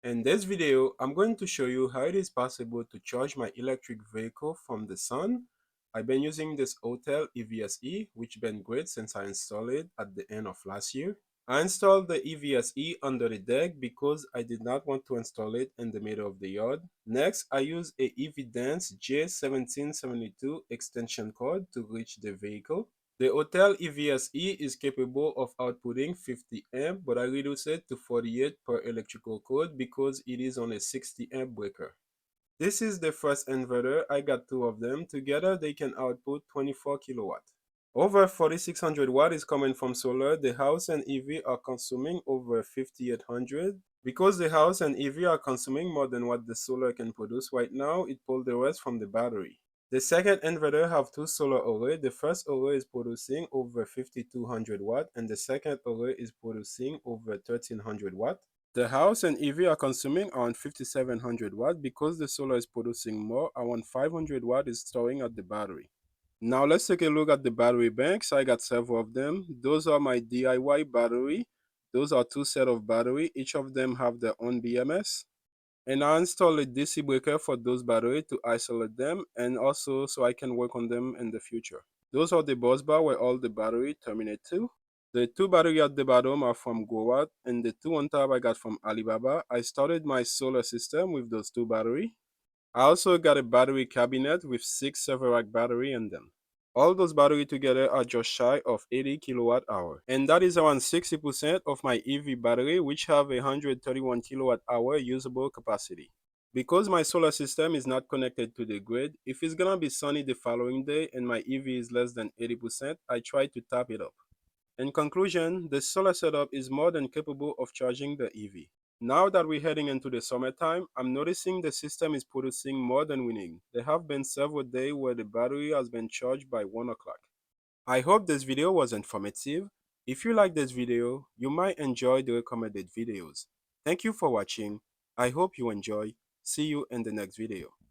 In this video, I'm going to show you how it is possible to charge my electric vehicle from the sun. I've been using this Hotel EVSE, which been great since I installed it at the end of last year. I installed the EVSE under the deck because I did not want to install it in the middle of the yard. Next, I use a EVDance J1772 extension cord to reach the vehicle. The Hotel EVSE is capable of outputting 50 amp, but I reduce it to 48 per electrical cord because it is on a 60 amp breaker. This is the first inverter. I got two of them. Together they can output 24 kilowatt. Over 4600 watt is coming from solar. The house and EV are consuming over 5800. Because the house and EV are consuming more than what the solar can produce right now, it pulls the rest from the battery. The second inverter have two solar arrays. The first array is producing over 5200 watt and the second array is producing over 1300 watt. The house and EV are consuming around 5700 watt because the solar is producing more. Around 500 watt is storing at the battery. Now let's take a look at the battery banks. I got several of them. Those are my DIY battery. Those are two sets of battery. Each of them have their own BMS. And I installed a DC breaker for those batteries to isolate them and also so I can work on them in the future. Those are the bus bar where all the battery terminate to. The two batteries at the bottom are from Goat and the two on top I got from Alibaba. I started my solar system with those two batteries. I also got a battery cabinet with 6 server rack battery in them. All those batteries together are just shy of 80 kilowatt hour. And that is around 60% of my EV battery, which have 131 kilowatt hour usable capacity. Because my solar system is not connected to the grid, if it's gonna be sunny the following day and my EV is less than 80%, I try to top it up. In conclusion, the solar setup is more than capable of charging the EV. Now that we're heading into the summertime, I'm noticing the system is producing more than we need. There have been several days where the battery has been charged by 1 o'clock. I hope this video was informative. If you like this video, you might enjoy the recommended videos. Thank you for watching. I hope you enjoy. See you in the next video.